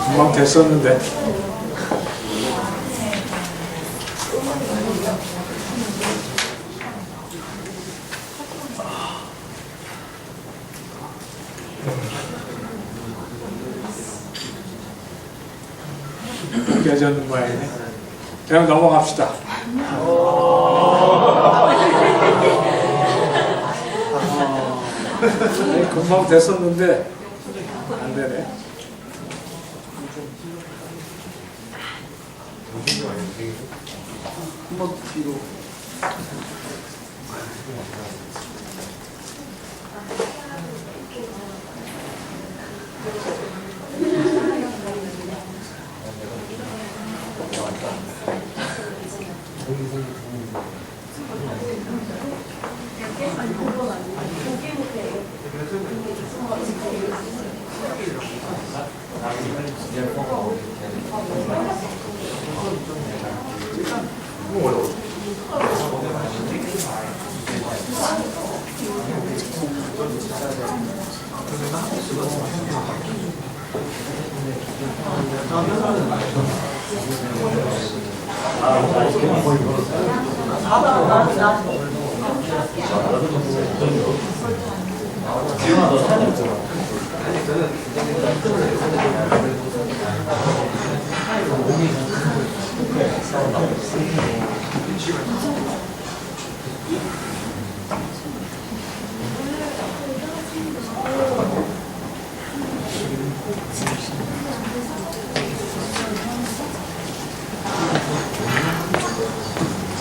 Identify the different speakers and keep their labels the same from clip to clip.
Speaker 1: 금방 됐었는데. 깨졌는 모양이네. 그냥 넘어갑시다. 금방 됐었는데 안 되네. 한번 뒤로.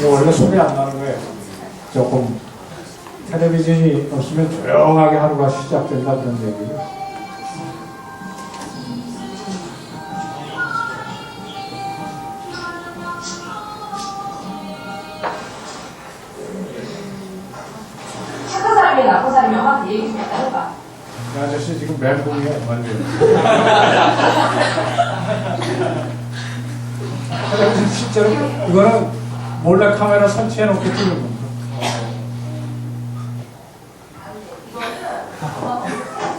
Speaker 1: 원래 소리 안 나는 거예요. 조금 텔레비전이 없으면 조용하게 하루가 시작된다 그런 얘기죠.
Speaker 2: 착한 사람이 나쁜 사람이 막 얘기 좀 해봐.
Speaker 1: 이 아저씨 지금 멘붕이야, 완전. 실제로 이거는 몰래 카메라 설치해 놓고 찍는 겁니다.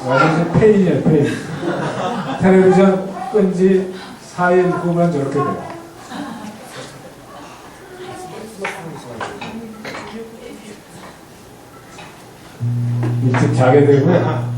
Speaker 1: 완전 페인이에요, 페인. 텔레비전 끈지 4일 후면 저렇게 돼요. 일찍 자게 되고요.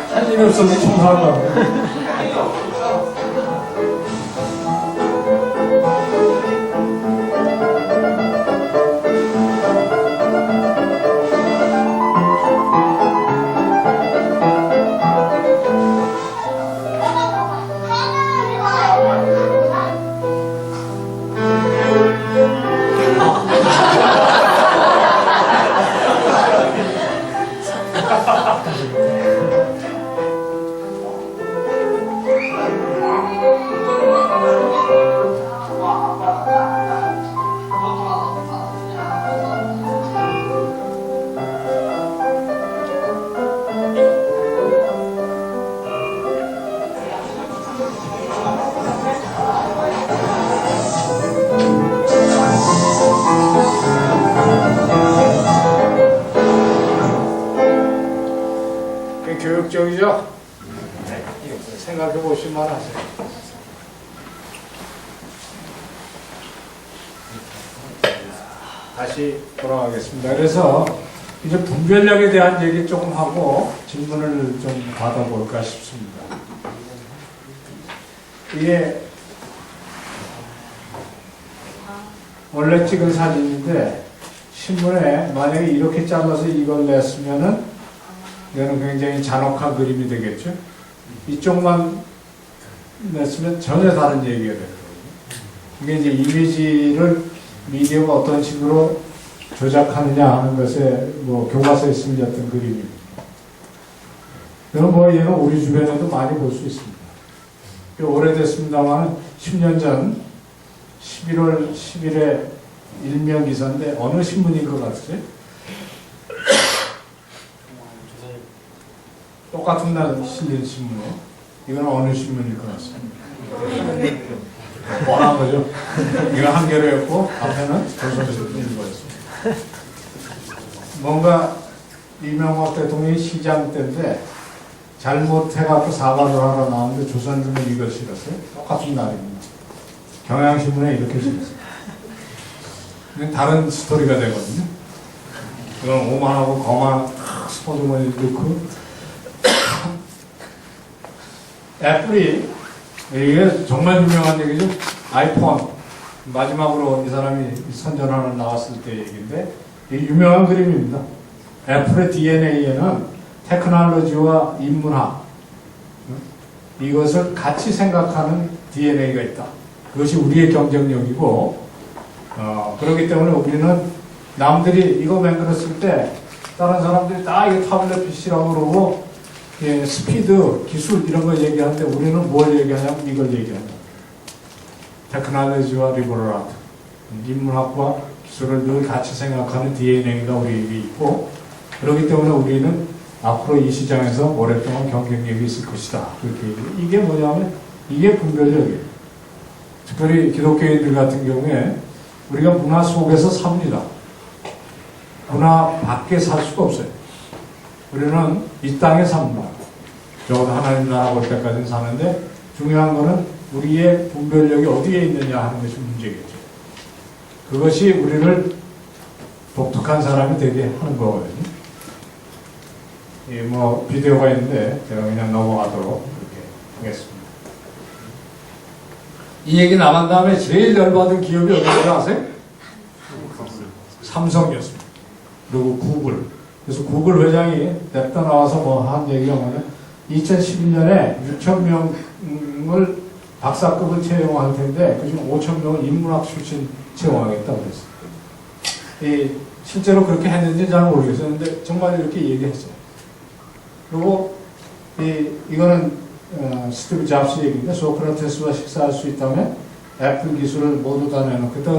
Speaker 1: 사진이 없어서 청소한다고. 교육적이죠? 생각해 보실만 하세요. 다시 돌아가겠습니다. 그래서 이제 분별력에 대한 얘기 조금 하고 질문을 좀 받아볼까 싶습니다. 이게 원래 찍은 사진인데 신문에 만약에 이렇게 잘라서 이걸 냈으면은 이거는 굉장히 잔혹한 그림이 되겠죠. 이쪽만 냈으면 전혀 다른 얘기가 되거든요. 이게 이제 이미지를 미디어가 어떤 식으로 조작하느냐 하는 것에 뭐 교과서에 쓰여졌던 그림입니다. 그럼 뭐 얘는 우리 주변에도 많이 볼 수 있습니다. 오래됐습니다만 10년 전 11월 10일에 일면 기사인데 어느 신문인 것 같으세요? 똑같은 날 실린 신문이에요. 이건 어느 신문일 것 같습니다. 뻔한 거죠. 이건 한겨레였고 앞에는 조선일보였습니다. 뭔가 이명박 대통령이 시장 때인데 잘못해갖고 사과를 하러 나왔는데 조선일보는 이걸 실었어요. 똑같은 날입니다. 경향신문에 이렇게 실었어요. 이건 다른 스토리가 되거든요. 이건 오만하고 거만 스포츠머니 넣고 애플이 이게 정말 유명한 얘기죠. 아이폰 마지막으로 이 사람이 선전하러 나왔을 때 얘기인데 이 유명한 그림입니다. 애플의 DNA에는 테크놀로지와 인문학 이것을 같이 생각하는 DNA가 있다. 그것이 우리의 경쟁력이고 그렇기 때문에 우리는 남들이 이거 만들었을 때 다른 사람들이 다 이게 타블렛 PC라고 그러고 예, 스피드, 기술 이런 거 얘기하는데 우리는 뭘 얘기하냐면 이걸 얘기한다. 테크놀로지와 리버럴 아트, 인문학과 기술을 늘 같이 생각하는 DNA가 우리에게 있고 그렇기 때문에 우리는 앞으로 이 시장에서 오랫동안 경쟁력이 있을 것이다. 그렇게 이게 뭐냐면 이게 분별력이에요. 특별히 기독교인들 같은 경우에 우리가 문화 속에서 삽니다. 문화 밖에 살 수가 없어요. 우리는 이 땅에 삽니다. 적어도 하나님 나라 올 때까지는 사는데 중요한 거는 우리의 분별력이 어디에 있느냐 하는 것이 문제겠죠. 그것이 우리를 독특한 사람이 되게 하는 거거든요. 뭐 비디오가 있는데 제가 그냥 넘어가도록 그렇게 하겠습니다. 이 얘기 나간 다음에 제일 열받은 기업이 어디인지 아세요? 삼성이었습니다. 그리고 구글. 그래서 구글 회장이 냅다 나와서 뭐 한 얘기가 뭐냐 2011년에 6,000명을 박사급을 채용할 텐데 그중 5,000명은 인문학 출신 채용하겠다고 그랬어요. 실제로 그렇게 했는지 잘 모르겠어요. 근데 정말 이렇게 얘기했어요. 그리고 이거는 스티브 잡스 얘기인데 소크라테스와 식사할 수 있다면 애플 기술을 모두 다 내놓고 그때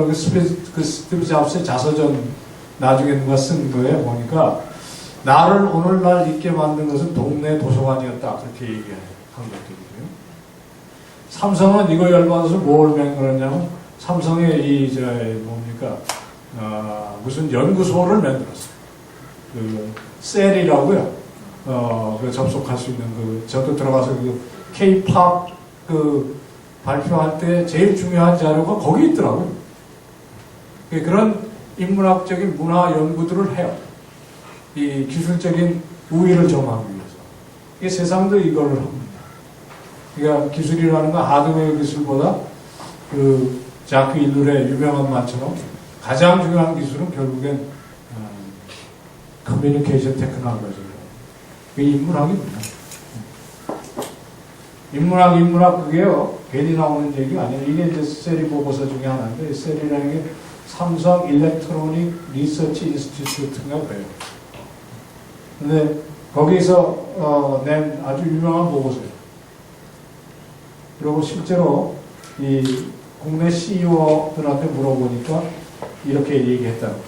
Speaker 1: 그 스티브 잡스의 자서전 나중에 누가 쓴 거에 보니까 나를 오늘날 있게 만든 것은 동네 도서관이었다. 그렇게 얘기한 것들이고요. 삼성은 이거 열받아서 뭘 만들었냐면 삼성의 무슨 연구소를 만들었어요. 그 셀이라고요. 그 접속할 수 있는 저도 들어가서 그 K-팝 발표할 때 제일 중요한 자료가 거기 있더라고요. 그런 인문학적인 문화 연구들을 해요. 이 기술적인 우위를 점하기 위해서. 이게 세상도 이걸 합니다. 그러니까 기술이라는 건 하드웨어 기술보다 그 자크 일룰의 유명한 말처럼 가장 중요한 기술은 결국엔 커뮤니케이션 테크놀로지예요. 그게 인문학입니다. 인문학 그게요 괜히 나오는 얘기가 아니에요. 이게 이제 셀이 보고서 중에 하나인데 셀이라는 게 삼성 일렉트로닉 리서치 인스티튜트인가 그래요. 근데 거기서 낸 아주 유명한 보고서예요. 그리고 실제로 이 국내 CEO들한테 물어보니까 이렇게 얘기했다는 거예요.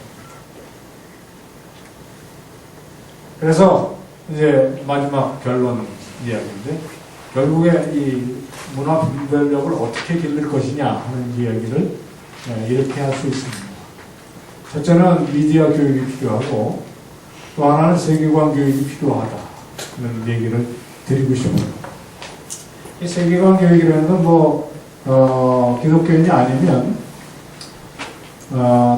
Speaker 1: 그래서 이제 마지막 결론 이야기인데 결국에 이 문화 분별력을 어떻게 기를 것이냐 하는 이야기를 이렇게 할 수 있습니다. 첫째는 미디어 교육이 필요하고 또 하나는 세계관 교육이 필요하다. 그런 얘기를 드리고 싶어요. 이 세계관 교육이라는 건 기독교인이 아니면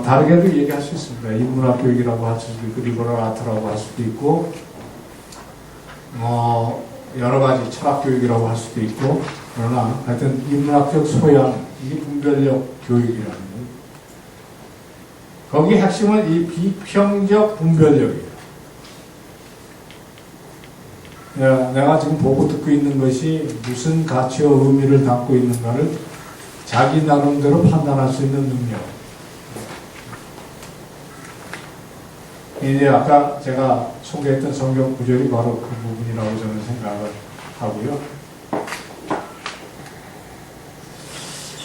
Speaker 1: 다르게도 얘기할 수 있습니다. 인문학 교육이라고 할 수도 있고 리버럴 아트라고 할 수도 있고 여러 가지 철학 교육이라고 할 수도 있고 그러나 하여튼 인문학적 소양 이게 분별력 교육이라는 거예요. 거기 핵심은 이 비평적 분별력이에요. 내가 지금 보고 듣고 있는 것이 무슨 가치와 의미를 담고 있는가를 자기 나름대로 판단할 수 있는 능력. 이제 아까 제가 소개했던 성경 구절이 바로 그 부분이라고 저는 생각을 하고요.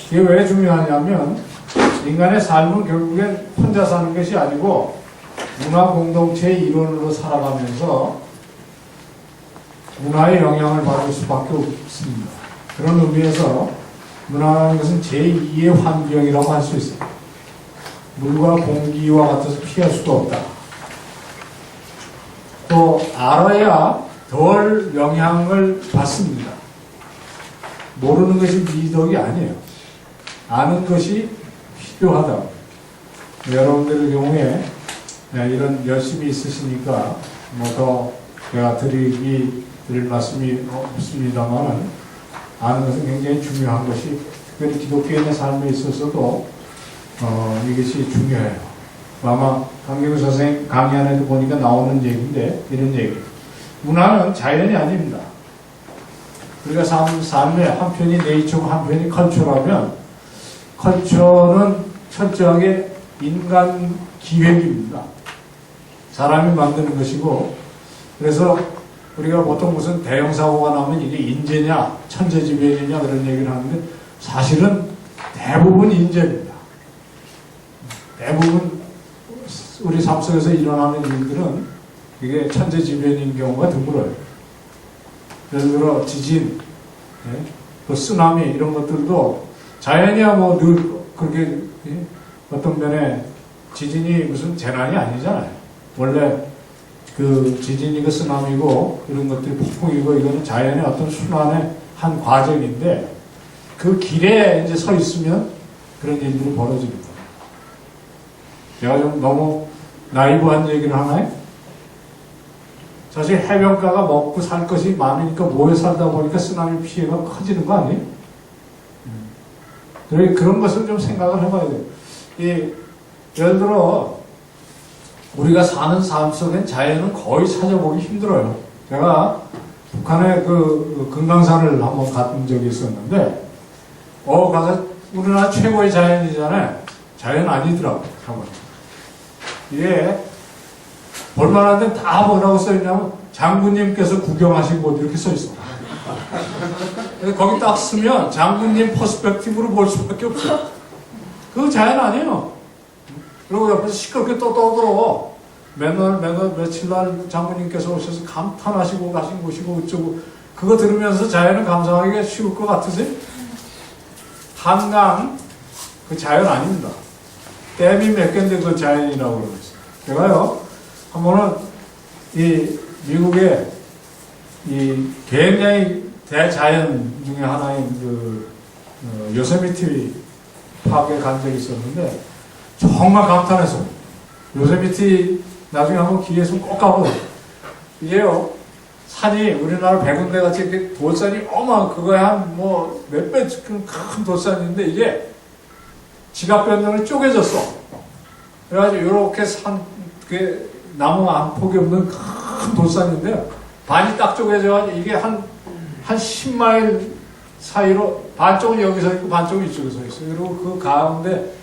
Speaker 1: 이게 왜 중요하냐면 인간의 삶은 결국엔 혼자 사는 것이 아니고 문화 공동체의 일원으로 살아가면서 문화의 영향을 받을 수밖에 없습니다. 그런 의미에서 문화라는 것은 제2의 환경이라고 할 수 있습니다. 물과 공기와 같아서 피할 수가 없다. 또 알아야 덜 영향을 받습니다. 모르는 것이 미덕이 아니에요. 아는 것이 필요하다. 여러분들의 경우에 이런 열심히 있으시니까 뭐 더 제가 드릴 말씀이 없습니다만 아는 것은 굉장히 중요한 것이 특별히 기독교인의 삶에 있어서도 이것이 중요해요. 아마 강경우 선생님 강의 안에도 보니까 나오는 얘기인데 이런 얘기. 문화는 자연이 아닙니다. 우리가 삶의 한편이 네이처고 한편이 컬처라면 컬처는 철저하게 인간 기획입니다. 사람이 만드는 것이고 그래서 우리가 보통 무슨 대형 사고가 나면 이게 인재냐 천재지변이냐 그런 얘기를 하는데 사실은 대부분 인재입니다. 대부분 우리 삶 속에서 일어나는 일들은 이게 천재지변인 경우가 드물어요. 예를 들어 지진, 또 쓰나미 이런 것들도 자연이야 뭐 늘 그렇게 어떤 면에 지진이 무슨 재난이 아니잖아요. 원래 그 지진이고 쓰나미고 이런 것들이 폭풍이고 이거는 자연의 어떤 순환의 한 과정인데 그 길에 이제 서 있으면 그런 일들이 벌어집니다. 제가 좀 너무 나이브한 얘기를 하나요? 사실 해변가가 먹고 살 것이 많으니까 모여 살다 보니까 쓰나미 피해가 커지는 거 아니에요? 그런 것을 좀 생각을 해봐야 돼요. 예를 들어 우리가 사는 삶 속엔 자연은 거의 찾아보기 힘들어요. 제가 북한에 그 금강산을 한번 갔던 적이 있었는데 가서 우리나라 최고의 자연이잖아요. 자연 아니더라고요. 이게 볼만한 데는 다 뭐라고 써있냐면 장군님께서 구경하신 곳 이렇게 써있어. 거기 딱 쓰면 장군님 퍼스펙티브로 볼 수밖에 없어요. 그거 자연 아니에요. 그리고 옆에서 시끄럽게 또 떠들어. 며칠 날 장군님께서 오셔서 감탄하시고 가신 곳이고 어쩌고 그거 들으면서 자연을 감상하기가 쉬울 것 같으세요? 한강 그 자연 아닙니다. 댐이 몇 개인데 그 자연이라고 그러고 있어요. 제가요 한 번은 이 미국의 이 굉장히 대자연 중에 하나인 그 요세미티 파크에 간 적이 있었는데 정말 감탄했어요. 요세미티 나중에 한번 기회 있으면 꼭 가보세요. 이게요 산이 우리나라 백운대 같이 이렇게 돌산이 그거에 한 뭐 몇 배 큰 돌산인데 이게 지각 변동을 쪼개졌어. 그래가지고 이렇게 그 나무 한 폭이 없는 큰 돌산인데요. 반이 딱 쪼개져가지고 이게 한 10마일 사이로 반쪽은 여기서 있고 반쪽은 이쪽에 서 있어요. 그리고 그 가운데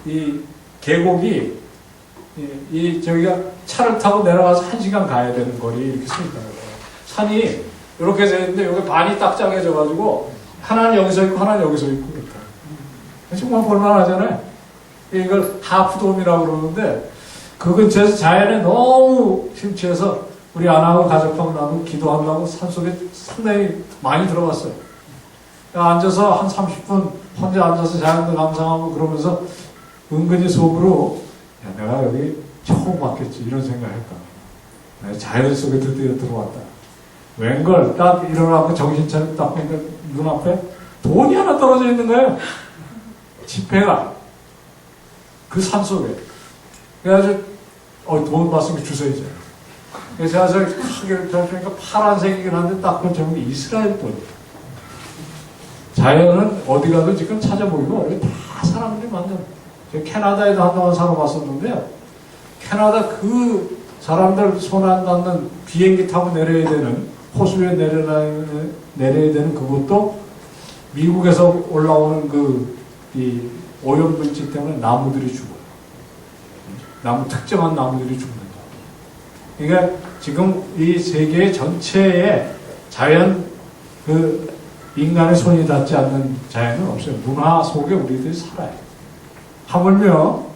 Speaker 1: 이 계곡이 저기가 차를 타고 내려가서 1시간 가야 되는 거리 이렇게 서 있다는 거예요. 산이 이렇게 서 있는데 여기 반이 딱 짜개져가지고 하나는 여기서 있고 하나는 여기서 있고 그렇다. 정말 볼만하잖아요. 이걸 하프돔이라고 그러는데 그 근처에서 자연에 너무 심취해서 우리 아나하고 가족하고 나도 기도한다고 산속에 상당히 많이 들어갔어요. 앉아서 한 30분 혼자 앉아서 자연도 감상하고 그러면서 은근히 속으로 내가 여기 처음 왔겠지 이런 생각했다. 내가 자연 속에 드디어 들어왔다. 웬걸 딱 일어나고 정신 차리고 딱 보니까 눈앞에 돈이 하나 떨어져 있는 거예요. 지폐가 그 산속에. 그래가지고 돈 봤으면 주셔야죠. 그래서 제가 크게 보니까 파란색이긴 한데 딱 보면 이스라엘 돈. 자연은 어디 가도 지금 찾아보기가 어려워. 다 사람들이 만든. 캐나다에도 한동안 살아봤었는데요. 캐나다 그 사람들 손 안 닿는 비행기 타고 내려야 되는, 호수에 내려야 되는 그것도 미국에서 올라오는 이 오염물질 때문에 나무들이 죽어요. 특정한 나무들이 죽는다. 그러니까 지금 이 세계 전체에 자연, 인간의 손이 닿지 않는 자연은 없어요. 문화 속에 우리들이 살아요. 하물며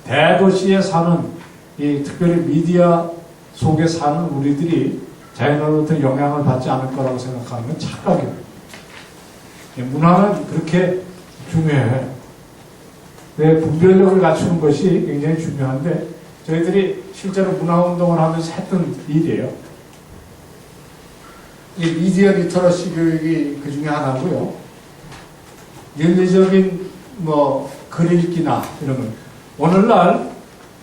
Speaker 1: 대도시에 사는, 특별히 미디어 속에 사는 우리들이 자연으로부터 영향을 받지 않을 거라고 생각하는 건 착각입니다. 문화는 그렇게 중요해요. 분별력을 갖추는 것이 굉장히 중요한데, 저희들이 실제로 문화운동을 하면서 했던 일이에요. 이 미디어 리터러시 교육이 그 중에 하나고요. 윤리적인 글 읽기나 이런 거. 오늘날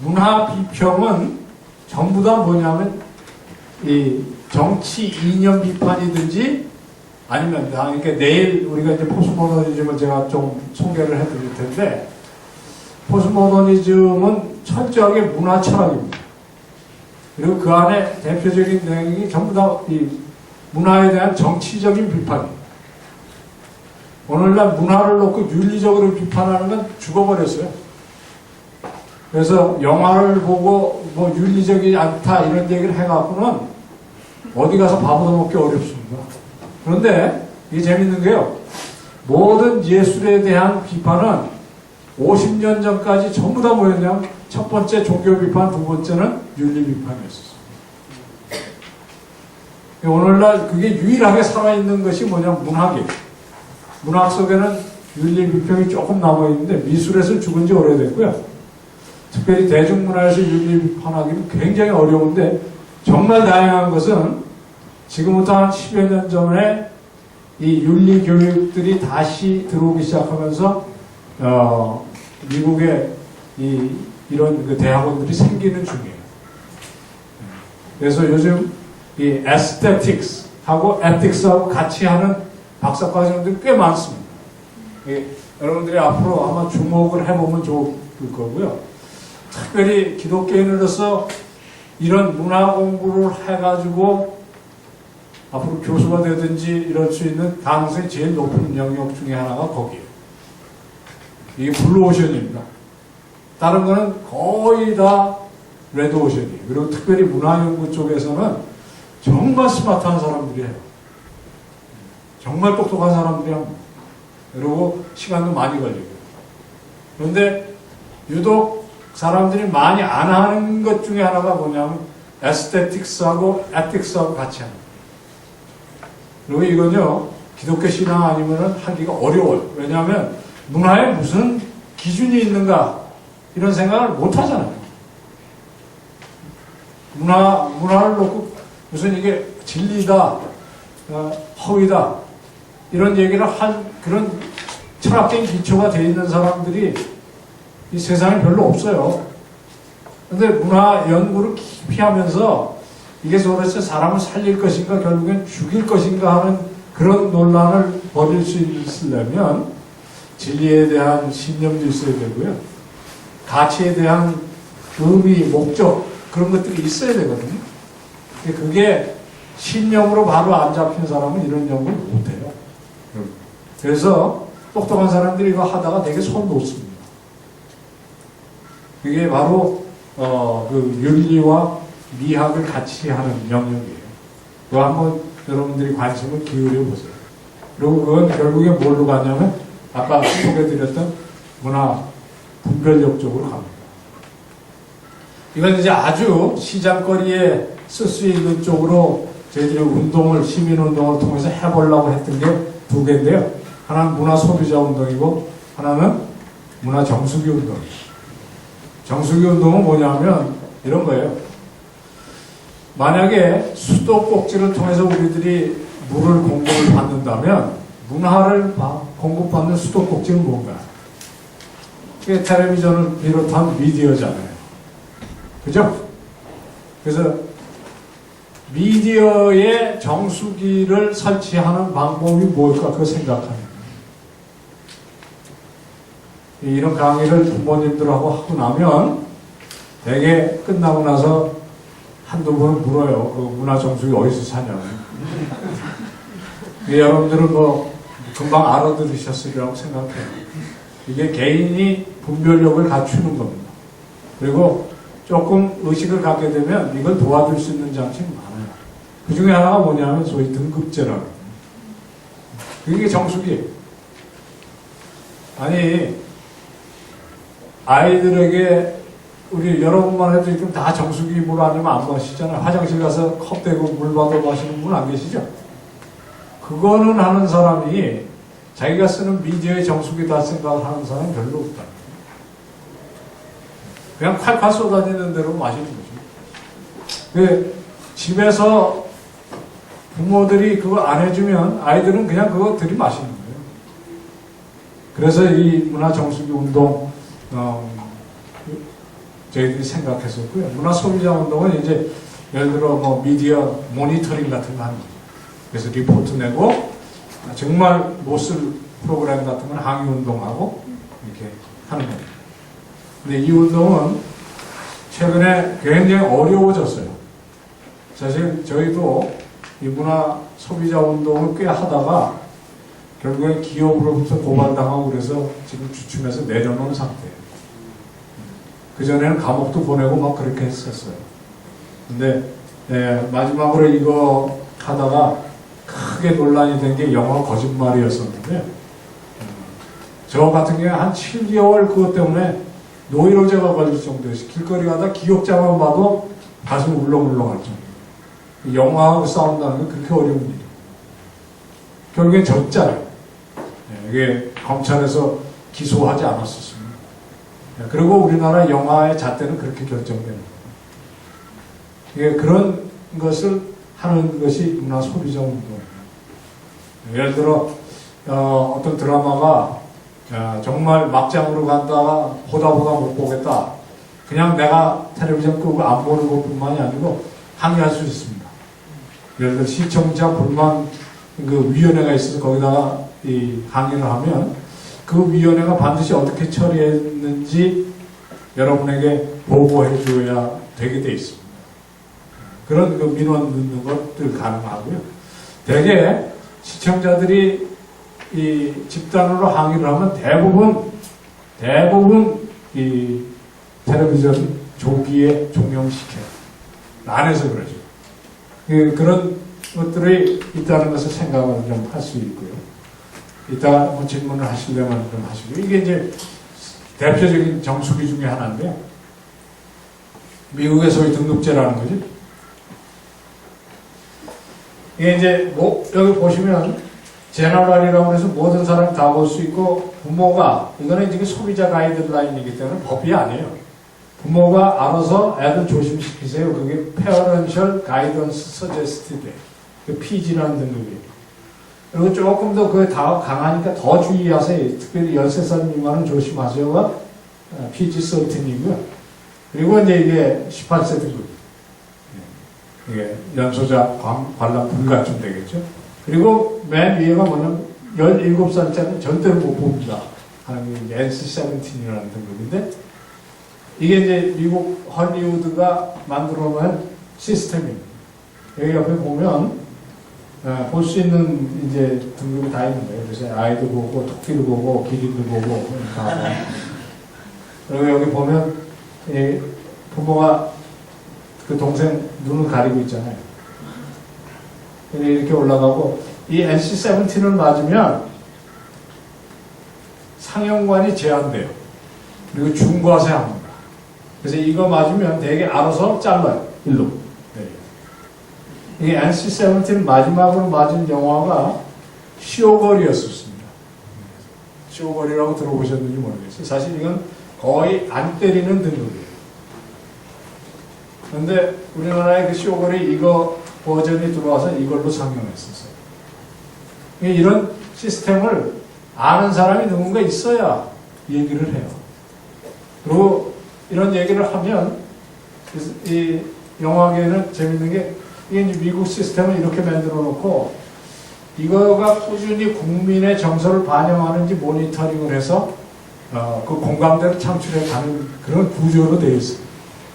Speaker 1: 문화 비평은 전부 다 뭐냐면 이 정치 이념 비판이든지 아니면 그러니까 내일 우리가 이제 포스모더니즘을 제가 좀 소개를 해드릴 텐데, 포스모더니즘은 철저하게 문화 철학입니다. 그리고 그 안에 대표적인 내용이 전부 다 이 문화에 대한 정치적인 비판입니다. 오늘날 문화를 놓고 윤리적으로 비판하는 건 죽어버렸어요. 그래서 영화를 보고 윤리적이지 않다 이런 얘기를 해갖고는 어디 가서 밥을 먹기 어렵습니다. 그런데 이게 재밌는 게요. 모든 예술에 대한 비판은 50년 전까지 전부 다 뭐였냐면 첫 번째 종교 비판, 두 번째는 윤리 비판이었어요. 오늘날 그게 유일하게 살아있는 것이 뭐냐면 문학이에요. 문학 속에는 윤리 비평이 조금 남아있는데 미술에서 죽은 지 오래됐고요. 특별히 대중문화에서 윤리 비판하기는 굉장히 어려운데, 정말 다양한 것은 지금부터 한 10여 년 전에 이 윤리 교육들이 다시 들어오기 시작하면서 미국에 이런 대학원들이 생기는 중이에요. 그래서 요즘 이 에스테틱스하고 에틱스하고 같이 하는 박사과정들이 꽤 많습니다. 여러분들이 앞으로 아마 주목을 해보면 좋을 거고요. 특별히 기독교인으로서 이런 문화 공부를 해가지고 앞으로 교수가 되든지 이럴 수 있는 가능성이 제일 높은 영역 중에 하나가 거기에요. 이게 블루오션입니다. 다른 거는 거의 다 레드오션이에요. 그리고 특별히 문화연구 쪽에서는 정말 스마트한 사람들이 해요. 정말 똑똑한 사람들이 합니다. 그리고 시간도 많이 걸리고. 그런데 유독 사람들이 많이 안 하는 것 중에 하나가 뭐냐면 에스테틱스하고 에틱스하고 같이 합니다. 그리고 이건요, 기독교 신앙 아니면 하기가 어려워요. 왜냐하면 문화에 무슨 기준이 있는가 이런 생각을 못 하잖아요. 문화를 놓고 무슨 이게 진리다, 허위다 이런 얘기를 한 그런 철학적인 기초가 되어 있는 사람들이 이 세상에 별로 없어요. 그런데 문화 연구를 깊이 하면서 이게 도대체 사람을 살릴 것인가 결국엔 죽일 것인가 하는 그런 논란을 벌일 수 있으려면 진리에 대한 신념도 있어야 되고요. 가치에 대한 의미, 목적 그런 것들이 있어야 되거든요. 그게 신념으로 바로 안 잡힌 사람은 이런 연구를 못해요. 그래서 똑똑한 사람들이 이거 하다가 되게 손 놓습니다. 그게 바로 그 윤리와 미학을 같이 하는 영역이에요. 그거 한번 여러분들이 관심을 기울여 보세요. 그리고 그건 결국에 뭘로 가냐면 아까 소개해드렸던 문화 분별력 쪽으로 갑니다. 이건 이제 아주 시장거리에 쓸 수 있는 쪽으로 저희들이 시민운동을 통해서 해보려고 했던 게 두 개인데요. 하나는 문화 소비자 운동이고 하나는 문화 정수기 운동이에요. 정수기 운동은 뭐냐면 이런 거예요. 만약에 수도꼭지를 통해서 우리들이 물을 공급을 받는다면 문화를 공급받는 수도꼭지는 뭔가? 그게 텔레비전을 비롯한 미디어잖아요. 그죠? 그래서 미디어에 정수기를 설치하는 방법이 뭘까? 그거 생각하는 거예요. 이런 강의를 부모님들하고 하고 나면 대개 끝나고 나서 한두 번 물어요. 그 문화 정수기 어디서 사냐고. 여러분들은 뭐 금방 알아들으셨으리라고 생각해요. 이게 개인이 분별력을 갖추는 겁니다. 그리고 조금 의식을 갖게 되면 이걸 도와줄 수 있는 장치가 많아요. 그 중에 하나가 뭐냐면 소위 등급제라고. 그게 정수기예요. 아니, 아이들에게 우리 여러분만 해도 지금 다 정수기 물 아니면 안 마시잖아요. 화장실 가서 컵 대고 물 받아 마시는 분 안 계시죠? 그거는 하는 사람이 자기가 쓰는 미디어의 정수기다 생각을 하는 사람은 별로 없다. 그냥 칼칼 쏟아지는 대로 마시는 거죠. 그 집에서 부모들이 그거 안 해주면 아이들은 그냥 그거 들이마시는 거예요. 그래서 이 문화 정수기 운동 저희들이 생각했었고요. 문화 소비자 운동은 이제 예를 들어 뭐 미디어 모니터링 같은 거 하는 거죠. 그래서 리포트 내고 정말 못 쓸 프로그램 같은 건 항의 운동하고 이렇게 하는 겁니다. 근데 이 운동은 최근에 굉장히 어려워졌어요. 사실 저희도 이 문화 소비자 운동을 꽤 하다가 결국에 기업으로부터 고발당하고 그래서 지금 주춤해서 내려놓은 상태예요. 그전에는 감옥도 보내고 막 그렇게 했었어요. 근데 마지막으로 이거 하다가 크게 논란이 된 게 영어 거짓말이었었는데 저 같은 경우에 한 7개월 그것 때문에 노이로제가 걸릴 정도였어요. 길거리 가다 기억자만 봐도 가슴 울렁울렁할 정도. 영화하고 싸운다는 게 그렇게 어려운 일이에요. 결국엔 졌잖아요. 이게 검찰에서 기소하지 않았었습니다. 그리고 우리나라 영화의 잣대는 그렇게 결정되는 거예요. 그런 것을 하는 것이 문화 소비자 운동입니다. 예를 들어 어떤 드라마가 정말 막장으로 간다가 보다 못 보겠다. 그냥 내가 텔레비전 끄고 안 보는 것뿐만이 아니고 항의할 수 있습니다. 예를 들어 시청자 불만 그 위원회가 있어서 거기다가 이 항의를 하면 그 위원회가 반드시 어떻게 처리했는지 여러분에게 보고해 줘야 되게 돼 있습니다. 그런 그 민원 넣는 것들 가능하고요. 대개 시청자들이 이 집단으로 항의를 하면 대부분 이 텔레비전 조기에 종영시켜요. 안에서 그러죠. 그런 것들이 있다는 것을 생각을 좀 할 수 있고요. 이따 뭐 질문을 하시려면 좀 하시고. 이게 이제 대표적인 정수기 중에 하나인데요. 미국의 소위 등급제라는 거죠. 이게 이제 뭐 여기 보시면 제너럴이라고 해서 모든 사람이 다 볼 수 있고 부모가 이거는 지금 소비자 가이드라인이기 때문에 법이 아니에요. 부모가 알아서 애들 조심시키세요. 그게 Parental Guidance Suggested 그 PG라는 등급이에요. 그리고 조금 더 그게 다 강하니까 더 주의하세요. 특별히 13살 미만은 조심하세요가 PG-13이고요. 그리고 이제 이게 18세 등급. 이게 연소자 관람 불가쯤 되겠죠. 그리고 맨 위에가 뭐냐면 17살짜리는 절대로 못 봅니다 하는 게 NC-17이라는 등급인데 이게 이제 미국 헐리우드가 만들어 놓은 시스템입니다. 여기 옆에 보면 볼 수 있는 이제 등급이 다 있는 거예요. 그래서 아이도 보고 토끼도 보고 기린도 보고 다 그리고 여기 보면 부모가 그 동생 눈을 가리고 있잖아요. 이렇게 올라가고 이 NC-17을 맞으면 상영관이 제한돼요. 그리고 중과세합니다. 그래서 이거 맞으면 되게 알아서 잘라요. 일로. 네. 이게 NC-17 마지막으로 맞은 영화가 쇼걸이었습니다. 쇼걸이라고 들어보셨는지 모르겠어요. 사실 이건 거의 안 때리는 등급이에요. 그런데 우리나라의 그 쇼걸이 이거 버전이 들어와서 이걸로 상영했었어요. 이런 시스템을 아는 사람이 누군가 있어야 얘기를 해요. 그리고 이런 얘기를 하면 이 영화계는 재밌는 게 이게 이제 미국 시스템을 이렇게 만들어 놓고 이거가 꾸준히 국민의 정서를 반영하는지 모니터링을 해서 그 공감대를 창출해 가는 그런 구조로 되어 있어요.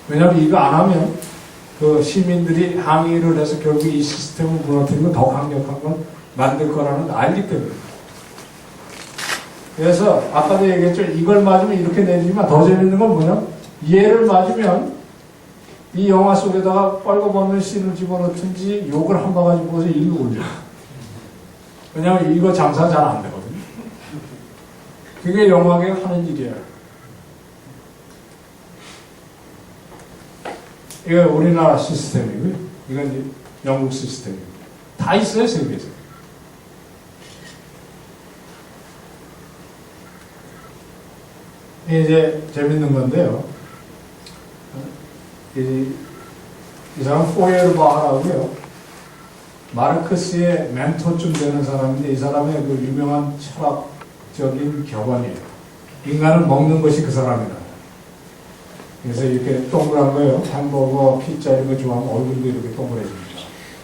Speaker 1: 왜냐하면 이거 안 하면 그 시민들이 항의를 해서 결국 이 시스템을 무너뜨리고 더 강력한 걸 만들 거라는 걸 알기 때문에. 그래서 아까도 얘기했죠. 이걸 맞으면 이렇게 내리지만 더 재밌는 건 뭐냐? 얘를 맞으면 이 영화 속에다가 빨고벗는 씬을 집어넣든지 욕을 한 바가지 보고서 일로 올려. 왜냐하면 이거 장사 잘 안 되거든요. 그게 영화계가 하는 일이에요. 이거 우리나라 시스템이고요. 이건 이제 영국 시스템이고. 다 있어요, 세계에서. 이제 재밌는 건데요. 이 사람 포에르바하라고요. 마르크스의 멘토쯤 되는 사람인데 이 사람의 그 유명한 철학적인 격언이에요. 인간은 먹는 것이 그 사람이다. 그래서 이렇게 동그란 거예요. 햄버거, 피자 이런 거 좋아하면 얼굴도 이렇게 동그래집니다.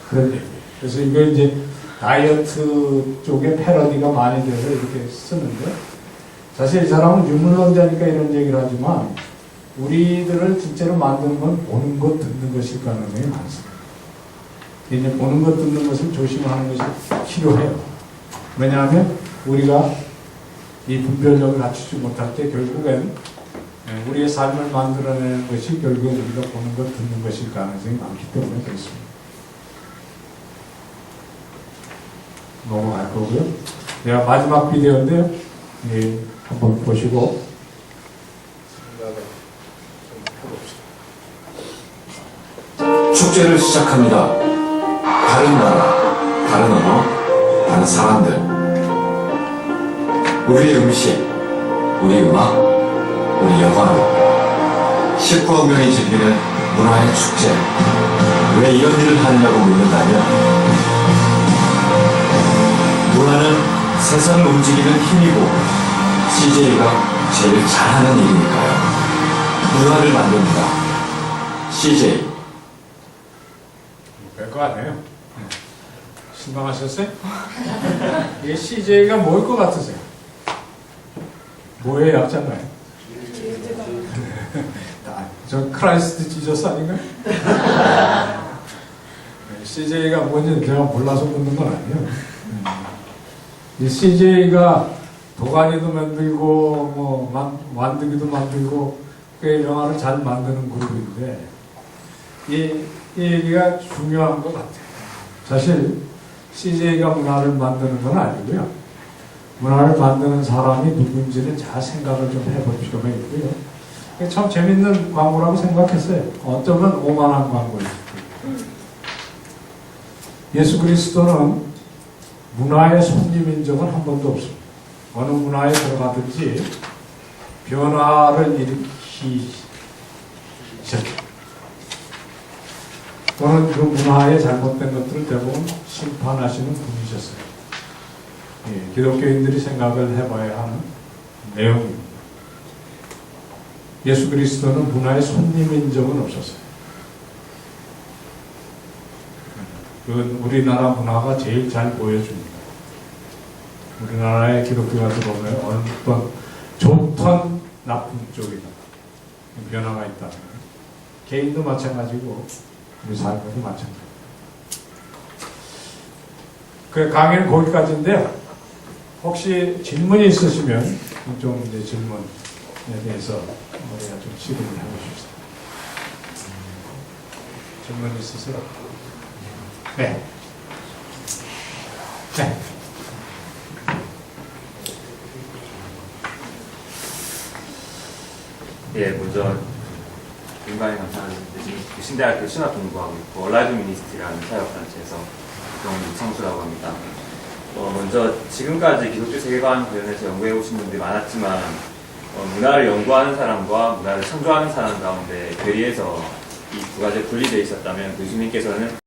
Speaker 1: 그런 얘기예요. 그래서 이거 이제 다이어트 쪽에 패러디가 많이 돼서 이렇게 쓰는데 사실 이 사람은 유물론자니까 이런 얘기를 하지만 우리들을 진짜로 만드는 건 보는 것, 듣는 것일 가능성이 많습니다. 이제 보는 것, 듣는 것을 조심하는 것이 필요해요. 왜냐하면 우리가 이 분별력을 갖추지 못할 때 결국엔 우리의 삶을 만들어내는 것이 결국 우리가 보는 것, 듣는 것일 가능성이 많기 때문에 그렇습니다. 넘어갈 거고요. 내가 마지막 비디오인데요. 네, 한번 보시고 생각을 좀 해봅시다.
Speaker 3: 축제를 시작합니다. 다른 나라, 다른 언어, 다른 사람들. 우리의 음식, 우리 음악, 우리 영화. 19억 명이 즐기는 문화의 축제. 왜 이런 일을 하느냐고 묻는다면 문화는 세상을 움직이는 힘이고 CJ가 제일 잘하는 일이니까요. 문화를 만듭니다. CJ.
Speaker 1: 별거 아니에요. 실망하셨어요? 이게 CJ가 뭐일 것 같으세요? 뭐의 약자인가요? 저 크라이스트 지저스 아닌가요? CJ가 뭔지 제가 몰라서 묻는 건 아니에요. 이 CJ가 도가니도 만들고 뭐 완두기도 만들고 꽤 영화를 잘 만드는 그룹인데 이 얘기가 중요한 것 같아요. 사실 CJ가 문화를 만드는 건 아니고요. 문화를 만드는 사람이 누군지는 잘 생각을 좀 해볼 필요가 있고요. 참 재밌는 광고라고 생각했어요. 어쩌면 오만한 광고일 수도 있고. 예수 그리스도는 문화의 손님인 적은 한 번도 없습니다. 어느 문화에 들어가든지 변화를 일으키셨죠. 또는 그 문화의 잘못된 것들을 대부분 심판하시는 분이셨어요. 예, 기독교인들이 생각을 해봐야 하는 내용입니다. 예수 그리스도는 문화의 손님인 적은 없었어요. 그건 우리나라 문화가 제일 잘 보여줍니다. 우리나라의 기독교가 들어오면 어떤 좋던 나쁜 쪽이다. 변화가 있다. 개인도 마찬가지고 우리 삶에도 마찬가지. 그 강의는 거기까지인데요. 혹시 질문이 있으시면 좀 이제 질문에 대해서 우리가 좀 시도를 해보십시다. 질문 있으세요? 네. 네.
Speaker 4: 예, 먼저 민감히 감사드립니다. 지금 신대학교 신학 공부하고 있고 얼라이브 미니스트리라는 사역단체에서 경훈 이창수라고 합니다. 먼저 지금까지 기독교 세계관 관련해서 연구해 오신 분들이 많았지만 문화를 연구하는 사람과 문화를 창조하는 사람 가운데 괴리해서 이 두 가지가 분리되어 있었다면 교수님께서는